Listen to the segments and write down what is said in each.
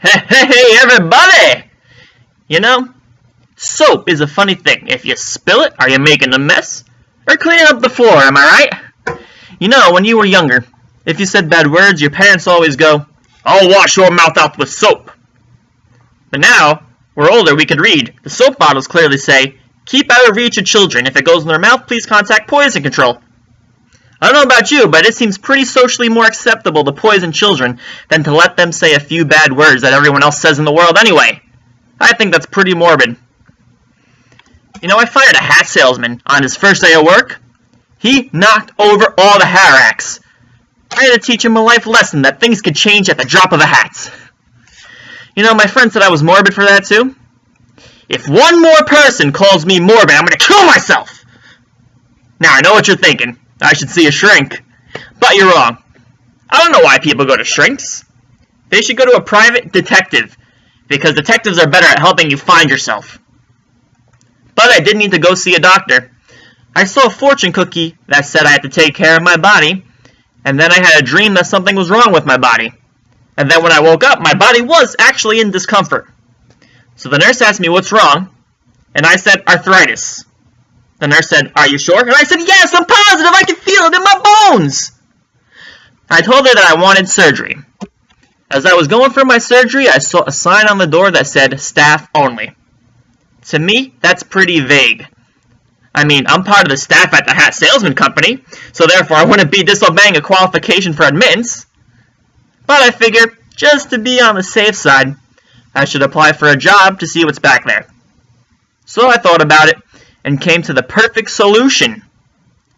Hey, everybody! You know, soap is a funny thing. If you spill it, are you making a mess? Or cleaning up the floor, am I right? You know, when you were younger, if you said bad words, your parents always go, "I'll wash your mouth out with soap." But now, we're older, we can read. The soap bottles clearly say, "Keep out of reach of children. If it goes in their mouth, please contact poison control." I don't know about you, but it seems pretty socially more acceptable to poison children than to let them say a few bad words that everyone else says in the world anyway. I think that's pretty morbid. You know, I fired a hat salesman on his first day of work. He knocked over all the hair racks. I had to teach him a life lesson that things could change at the drop of a hat. You know, my friend said I was morbid for that too. If one more person calls me morbid, I'm going to kill myself! Now, I know what you're thinking. I should see a shrink. But you're wrong. I don't know why people go to shrinks. They should go to a private detective, because detectives are better at helping you find yourself. But I did need to go see a doctor. I saw a fortune cookie that said I had to take care of my body, and then I had a dream that something was wrong with my body. And then when I woke up, my body was actually in discomfort. So the nurse asked me what's wrong, and I said arthritis. The nurse said, "Are you sure?" And I said, "Yes, I'm positive. I can feel it in my bones." I told her that I wanted surgery. As I was going for my surgery, I saw a sign on the door that said, "Staff only." To me, that's pretty vague. I mean, I'm part of the staff at the hat salesman company, so therefore I wouldn't be disobeying a qualification for admittance. But I figured, just to be on the safe side, I should apply for a job to see what's back there. So I thought about it, and came to the perfect solution.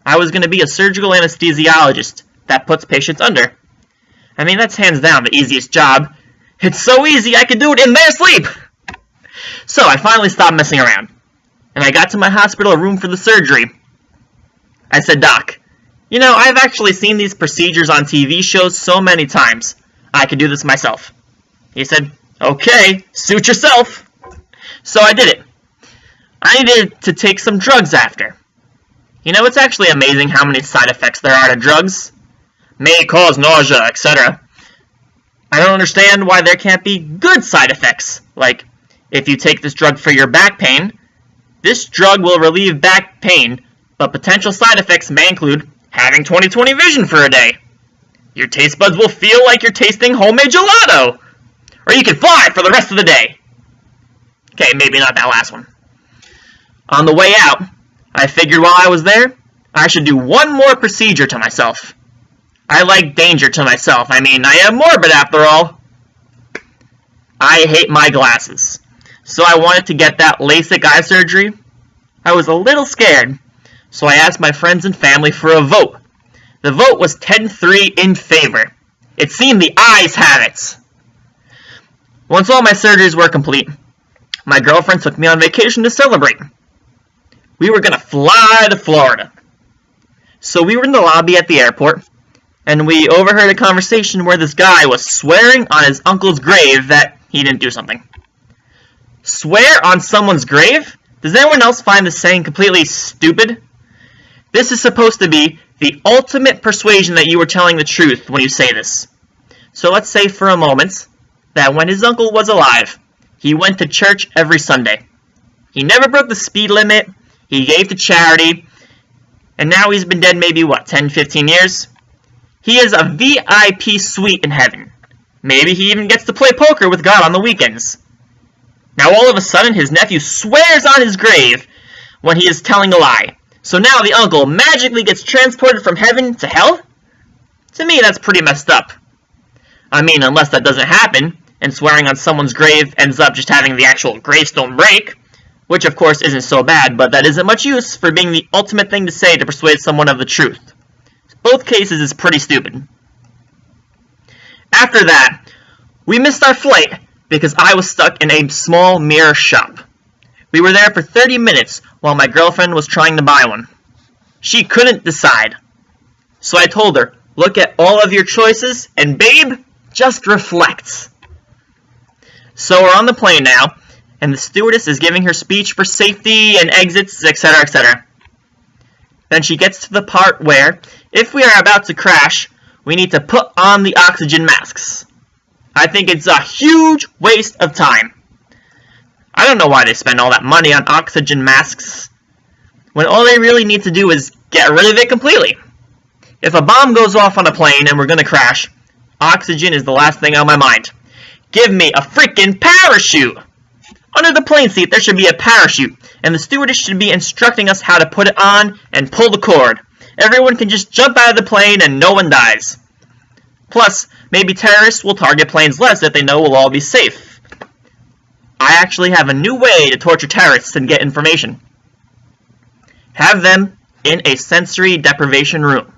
I was going to be a surgical anesthesiologist that puts patients under. I mean, that's hands down the easiest job. It's so easy I could do it in their sleep! So I finally stopped messing around, and I got to my hospital room for the surgery. I said, "Doc, you know, I've actually seen these procedures on TV shows so many times. I could do this myself." He said, "Okay, suit yourself." So I did it. I needed to take some drugs after. You know, it's actually amazing how many side effects there are to drugs. May cause nausea, etc. I don't understand why there can't be good side effects. Like, if you take this drug for your back pain, this drug will relieve back pain, but potential side effects may include having 20/20 vision for a day. Your taste buds will feel like you're tasting homemade gelato. Or you can fly for the rest of the day. Okay, maybe not that last one. On the way out, I figured while I was there, I should do one more procedure to myself. I like danger to myself. I mean, I am morbid after all. I hate my glasses. So I wanted to get that LASIK eye surgery. I was a little scared, so I asked my friends and family for a vote. The vote was 10-3 in favor. It seemed the eyes had it. Once all my surgeries were complete, my girlfriend took me on vacation to celebrate. We were going to fly to Florida. So we were in the lobby at the airport, and we overheard a conversation where this guy was swearing on his uncle's grave that he didn't do something. Swear on someone's grave? Does anyone else find this saying completely stupid? This is supposed to be the ultimate persuasion that you were telling the truth when you say this. So let's say for a moment that when his uncle was alive, he went to church every Sunday. He never broke the speed limit. He gave to charity, and now he's been dead maybe, 10, 15 years? He has a VIP suite in heaven. Maybe he even gets to play poker with God on the weekends. Now all of a sudden, his nephew swears on his grave when he is telling a lie. So now the uncle magically gets transported from heaven to hell? To me, that's pretty messed up. I mean, unless that doesn't happen, and swearing on someone's grave ends up just having the actual gravestone break, which of course isn't so bad, but that isn't much use for being the ultimate thing to say to persuade someone of the truth. Both cases is pretty stupid. After that, we missed our flight because I was stuck in a small mirror shop. We were there for 30 minutes while my girlfriend was trying to buy one. She couldn't decide. So I told her, "Look at all of your choices, and babe, just reflect." So we're on the plane now, and the stewardess is giving her speech for safety and exits, etc., etc. Then she gets to the part where, if we are about to crash, we need to put on the oxygen masks. I think it's a huge waste of time. I don't know why they spend all that money on oxygen masks, when all they really need to do is get rid of it completely. If a bomb goes off on a plane and we're gonna crash, oxygen is the last thing on my mind. Give me a freaking parachute! Under the plane seat there should be a parachute, and the stewardess should be instructing us how to put it on and pull the cord. Everyone can just jump out of the plane and no one dies. Plus, maybe terrorists will target planes less if they know we'll all be safe. I actually have a new way to torture terrorists and get information. Have them in a sensory deprivation room.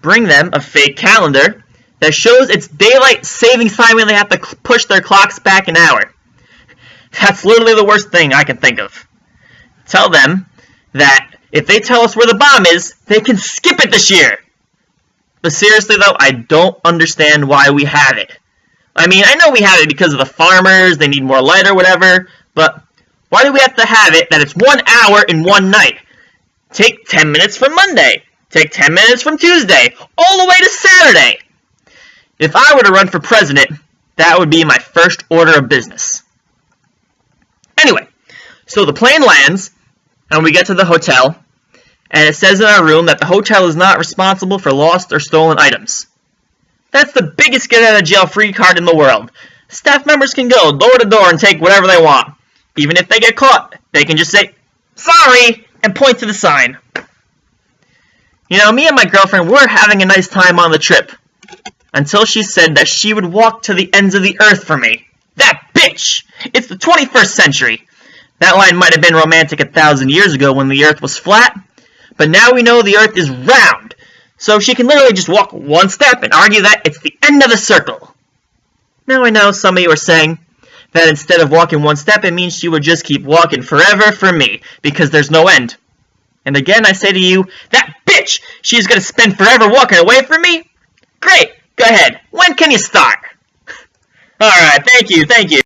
Bring them a fake calendar that shows it's daylight savings time when they have to push their clocks back an hour. That's literally the worst thing I can think of. Tell them that if they tell us where the bomb is, they can skip it this year. But seriously though, I don't understand why we have it. I mean, I know we have it because of the farmers, they need more light or whatever, but why do we have to have it that it's 1 hour in one night? Take 10 minutes from Monday. Take 10 minutes from Tuesday. All the way to Saturday. If I were to run for president, that would be my first order of business. Anyway, so the plane lands, and we get to the hotel, and it says in our room that the hotel is not responsible for lost or stolen items. That's the biggest get-out-of-jail-free card in the world. Staff members can go door to door and take whatever they want. Even if they get caught, they can just say, "Sorry," and point to the sign. You know, me and my girlfriend were having a nice time on the trip, until she said that she would walk to the ends of the earth for me. That bitch! It's the 21st century. That line might have been romantic 1,000 years ago when the earth was flat, but now we know the earth is round, so she can literally just walk one step and argue that it's the end of the circle. Now I know some of you are saying that instead of walking one step, it means she would just keep walking forever for me, because there's no end. And again, I say to you, that bitch, she's gonna spend forever walking away from me? Great, go ahead. When can you start? Alright, thank you.